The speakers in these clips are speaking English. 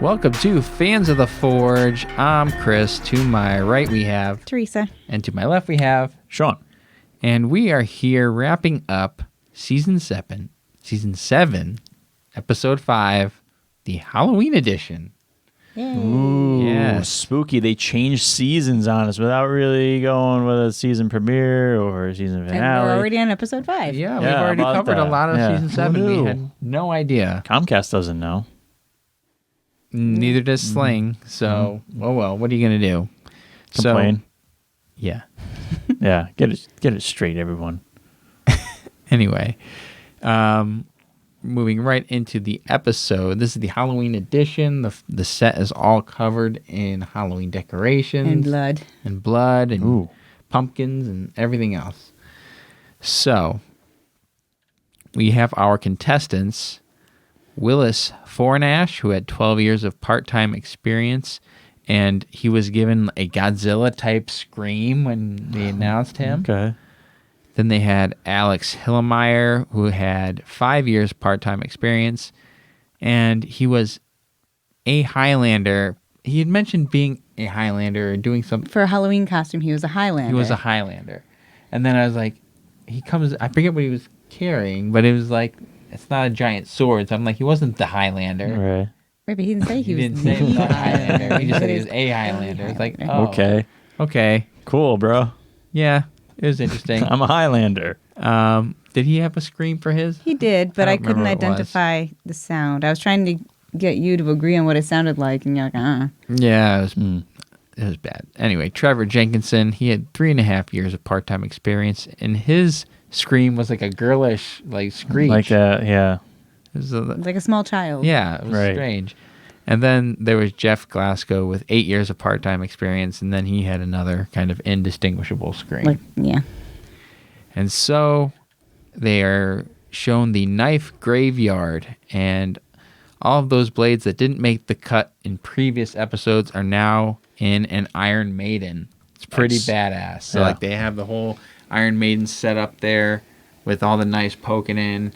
Welcome to Fans of the Forge. I'm Chris. To my right we have Teresa. And to my left we have Sean. And we are here wrapping up Season 7, Episode 5, the Halloween edition. Yay. Ooh, Yes. spooky. They changed seasons on us without really going with a season premiere or a season And finale. we're already on episode 5. Yeah, we've Yeah, already about covered a that. lot of Yeah. Season Who 7. We knew? had no idea. Comcast doesn't know. Neither does Sling. So, oh well, what are you going to do? Complain. So, yeah. Yeah, get it straight, everyone. Anyway, moving right into the episode. This is the Halloween edition. The set is all covered in Halloween decorations. And blood. And blood and Ooh. pumpkins and everything else. So, we have our contestants. Willis Fornash, who had 12 years of part-time experience, and he was given a Godzilla-type scream when they announced him. Okay. Then they had Alex Hillemeyer, who had 5 years part-time experience, and he was a Highlander. He had mentioned being a Highlander or doing something. For a Halloween costume, he was a Highlander. He was a Highlander. And then I was like, I forget what he was carrying, but it was like, it's not a giant sword. So I'm like, he wasn't the Highlander. Right. Right, but he didn't say he, He was didn't say he was the a Highlander. He just said he was said a Highlander. It's like, oh, Okay. okay. Cool, bro. Yeah, it was interesting. I'm a Highlander. Did he have a scream for his? He did, but I I don't couldn't remember what it was. identify the sound. I was trying to get you to agree on what it sounded like, and you're like, Yeah, it was bad. Anyway, Trevor Jenkinson, he had 3.5 years of part-time experience, and his scream was like a girlish, like, screech. Like that, yeah. It was like a small child. yeah, it was Right. strange. And then there was Jeff Glasgow with 8 years of part-time experience, and then he had another kind of indistinguishable scream. Like, yeah. And so they are shown the knife graveyard, and all of those blades that didn't make the cut in previous episodes are now in an Iron Maiden. It's pretty Nice. badass. So Yeah. like they have the whole Iron Maiden set up there with all the knives poking in,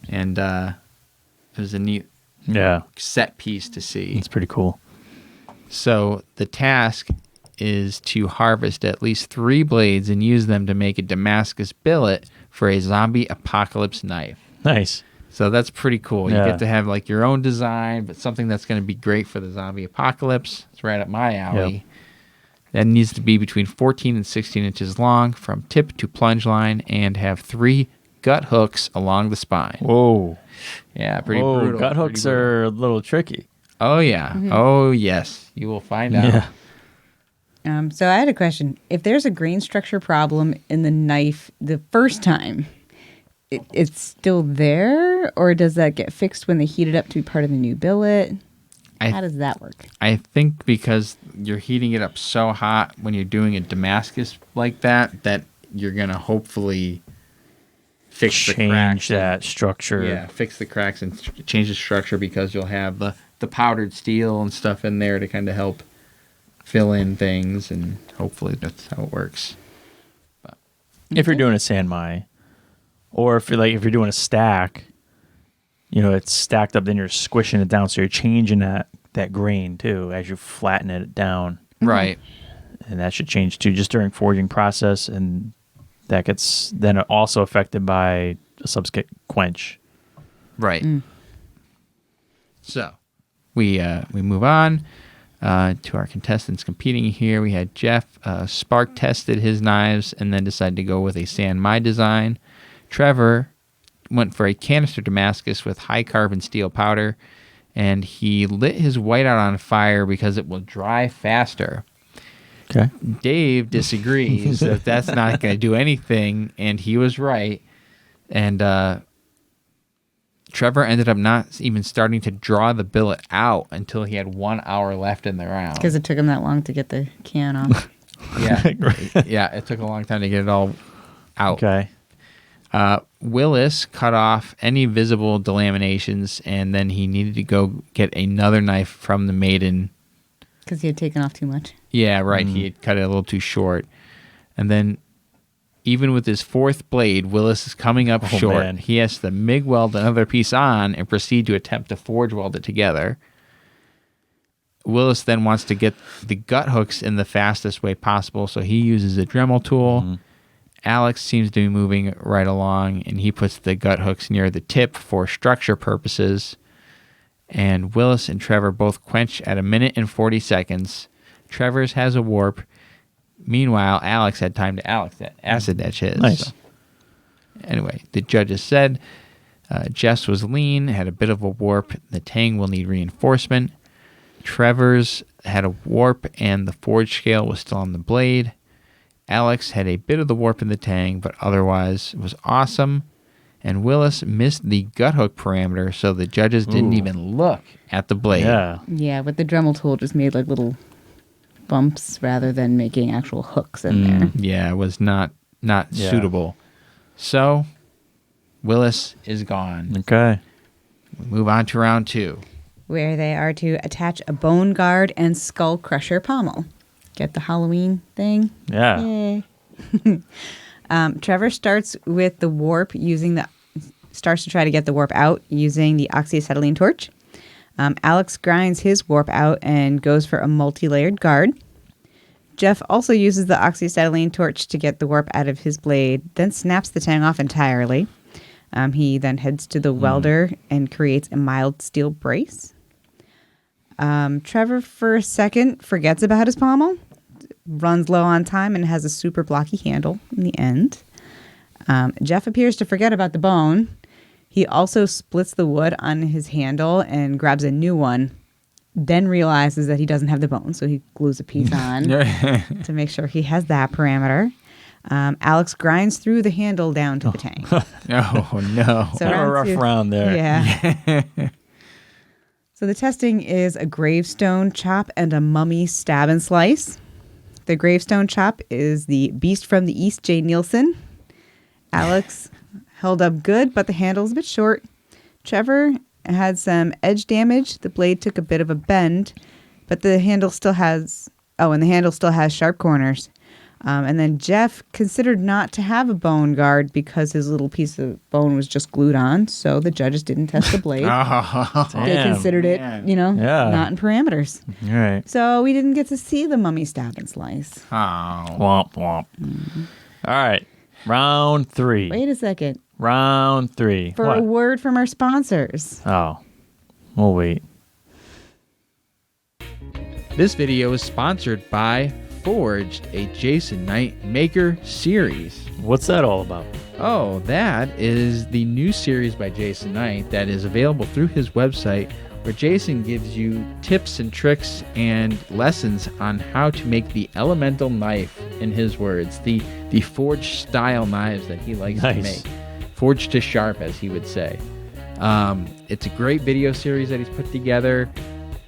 and it was a neat Yeah. set piece to see. It's pretty cool. So the task is to harvest at least 3 blades and use them to make a Damascus billet for a zombie apocalypse knife. Nice. So that's pretty cool. Yeah. You get to have like your own design, but something that's going to be great for the zombie apocalypse. It's right up my alley. Yep. That needs to be between 14 and 16 inches long from tip to plunge line and have 3 gut hooks along the spine. Whoa. Yeah, pretty Whoa, brutal. gut pretty hooks brutal. are a little tricky. Oh, yeah. Oh, yes. You will find out. Yeah. So I had a question. If there's a grain structure problem in the knife the first time, it's still there? Or does that get fixed when they heat it up to be part of the new billet? How does that work? I think because you're heating it up so hot when you're doing a Damascus like that, that you're going to hopefully fix the cracks. Change that structure. Yeah, fix the cracks and change the structure because you'll have the powdered steel and stuff in there to kind of help fill in things, and hopefully that's how it works. If you're doing a sanmai, or if you're doing a stack, it's stacked up, then you're squishing it down, so you're changing that grain too as you flatten it down, Right. and that should change too just during forging process, and that gets then also affected by a subsequent quench. Right. So we move on to our contestants competing here. We had Jeff spark tested his knives and then decided to go with a San Mai design. Trevor went for a canister Damascus with high carbon steel powder, and he lit his whiteout on fire because it will dry faster. Okay. Dave disagrees that that's not going to do anything, and he was right. And Trevor ended up not even starting to draw the billet out until he had 1 hour left in the round. Because it took him that long to get the can off. Yeah, yeah, it took a long time to get it all out. Okay. Willis cut off any visible delaminations, and then he needed to go get another knife from the maiden. Because he had taken off too much. Yeah, right. He had cut it a little too short. And then even with his 4th blade, Willis is coming up short. Man. He has to MIG weld another piece on and proceed to attempt to forge weld it together. Willis then wants to get the gut hooks in the fastest way possible, so he uses a Dremel tool. Alex seems to be moving right along, and he puts the gut hooks near the tip for structure purposes. And Willis and Trevor both quench at 1 minute and 40 seconds. Trevor's has a warp. Meanwhile, Alex had time to acid etch his. Nice. So. Anyway, the judges said Jeff's was lean, had a bit of a warp. The tang will need reinforcement. Trevor's had a warp, and the forge scale was still on the blade. Alex had a bit of the warp in the tang, but otherwise was awesome. And Willis missed the gut hook parameter, so the judges didn't even look at the blade. Yeah, but the Dremel tool just made like little bumps rather than making actual hooks in there. Yeah, it was not suitable. So, Willis is gone. Okay. We move on to round 2. Where they are to attach a bone guard and skull crusher pommel. Get the Halloween thing? Yeah. Yay. Trevor starts with the warp starts to try to get the warp out using the oxyacetylene torch. Alex grinds his warp out and goes for a multi-layered guard. Jeff also uses the oxyacetylene torch to get the warp out of his blade, then snaps the tang off entirely. He then heads to the welder and creates a mild steel brace. Trevor, for a second, forgets about his pommel, runs low on time, and has a super blocky handle in the end. Jeff appears to forget about the bone. He also splits the wood on his handle and grabs a new one, then realizes that he doesn't have the bone, so he glues a piece on to make sure he has that parameter. Alex grinds through the handle down to the tang. Oh, no. So Kind of a rough round there. Yeah. So the testing is a gravestone chop and a mummy stab and slice. The gravestone chop is the Beast from the East, J. Neilson. Alex held up good, but the handle's a bit short. Trevor had some edge damage. The blade took a bit of a bend, but the handle still has sharp corners. And then Jeff considered not to have a bone guard because his little piece of bone was just glued on, so the judges didn't test the blade. They considered it, not in parameters. All right. So we didn't get to see the mummy stab and slice. Oh. Womp womp. All right. Round 3. Wait a second. Round 3. For a word from our sponsors. Oh. We'll wait. This video is sponsored by Forged, a Jason Knight Maker series. What's that all about? Oh, that is the new series by Jason Knight that is available through his website, where Jason gives you tips and tricks and lessons on how to make the elemental knife, in his words, the forged style knives that he likes to make. Forged to sharp, as he would say. It's a great video series that he's put together.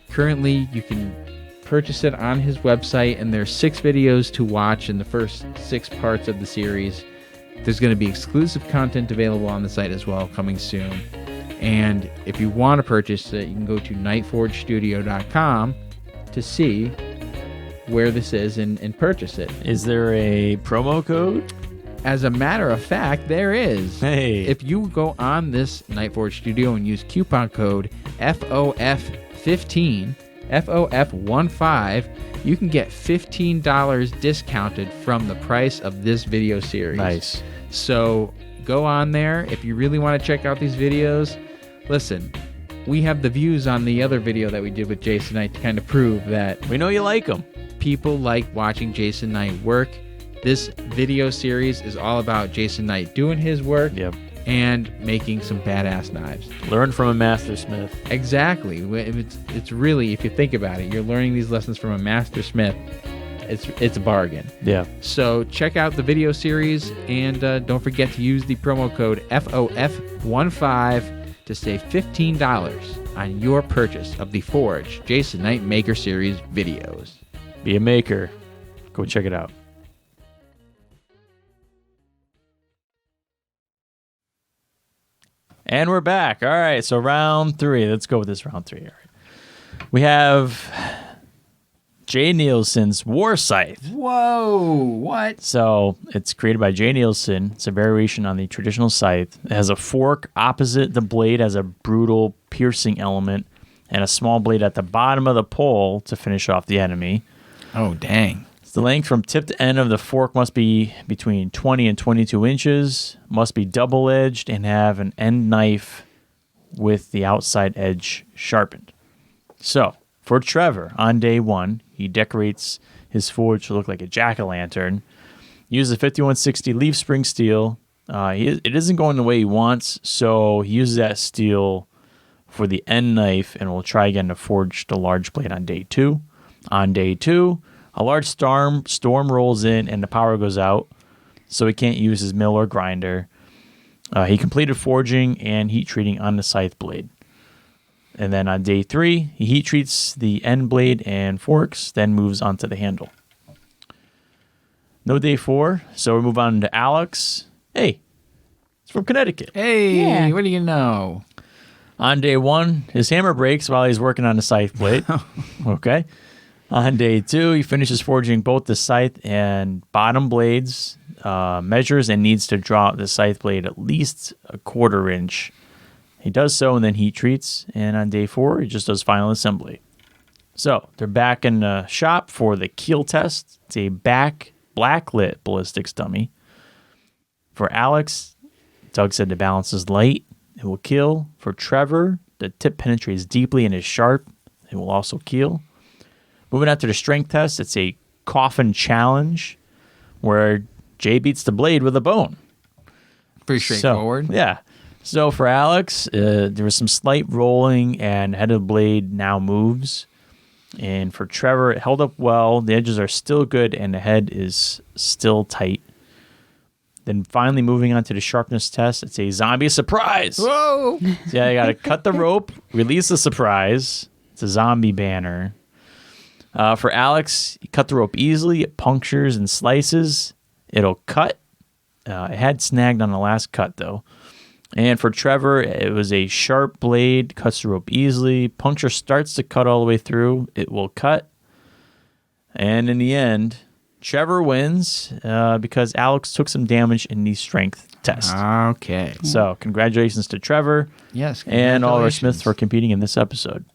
Currently, you can purchase it on his website, and there's 6 videos to watch in the first 6 parts of the series. There's going to be exclusive content available on the site as well, coming soon. And if you want to purchase it, you can go to nightforgestudio.com to see where this is and purchase it. Is there a promo code? As a matter of fact, there is. Hey. If you go on this Nightforge Studio and use coupon code FOF15, FOF15, you can get $15 discounted from the price of this video series. Nice. So go on there. If you really want to check out these videos, listen, we have the views on the other video that we did with Jason Knight to kind of prove that We know you like them. people like watching Jason Knight work. This video series is all about Jason Knight doing his work and making some badass knives. Learn from a master smith. Exactly. It's really, if you think about it, you're learning these lessons from a master smith. It's a bargain. Yeah. So check out the video series, and don't forget to use the promo code FOF15 to save $15 on your purchase of the Forge Jason Knight Maker Series videos. Be a maker. Go check it out. And we're back. All right, so round 3. Let's go with this round 3. All right. We have J. Neilson's War Scythe. Whoa, what? So it's created by J. Neilson. It's a variation on the traditional scythe. It has a fork opposite the blade, has a brutal piercing element, and a small blade at the bottom of the pole to finish off the enemy. Oh, dang. The length from tip to end of the fork must be between 20 and 22 inches, must be double-edged, and have an end knife with the outside edge sharpened. So, for Trevor, on day 1, he decorates his forge to look like a jack-o'-lantern. Uses a 5160 leaf spring steel. It isn't going the way he wants, so he uses that steel for the end knife, and will try again to forge the large blade on day 2. On day 2, a large storm rolls in and the power goes out, so he can't use his mill or grinder. He completed forging and heat treating on the scythe blade. And then on day 3, he heat treats the end blade and forks, then moves on to the handle. No day 4, so we move on to Alex. Hey, it's from Connecticut. Hey, Yeah. what do you know? On day 1, his hammer breaks while he's working on the scythe blade. Okay. On day 2, he finishes forging both the scythe and bottom blades, measures and needs to draw the scythe blade at least a 1/4 inch. He does so and then heat treats. And on day 4, he just does final assembly. So they're back in the shop for the keel test. It's a blacklit ballistics dummy. For Alex, Doug said the balance is light. It will kill. For Trevor, the tip penetrates deeply and is sharp. It will also kill. Moving on to the strength test, it's a coffin challenge where Jay beats the blade with a bone. Pretty straightforward. So, yeah. So for Alex, there was some slight rolling and head of the blade now moves. And for Trevor, it held up well. The edges are still good and the head is still tight. Then finally moving on to the sharpness test, it's a zombie surprise. Whoa! So yeah, you got to cut the rope, release the surprise. It's a zombie banner. For Alex, you cut the rope easily. It punctures and slices. It'll cut. It had snagged on the last cut, though. And for Trevor, it was a sharp blade. Cuts the rope easily. Puncture starts to cut all the way through. It will cut. And in the end, Trevor wins because Alex took some damage in the strength test. Okay. So congratulations to Trevor. Yes. And all our congratulations. Smiths for competing in this episode.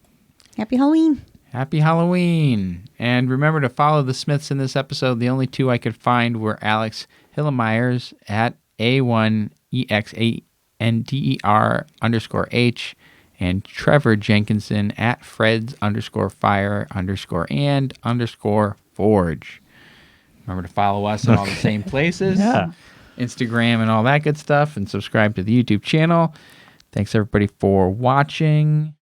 Happy Halloween. Happy Halloween. And remember to follow the Smiths in this episode. The only 2 I could find were Alex Hillemeyers at A1EXANDER_H and Trevor Jenkinson at Freds_fire_and_forge. Remember to follow us in all the same places. Yeah. Instagram and all that good stuff. And subscribe to the YouTube channel. Thanks everybody for watching.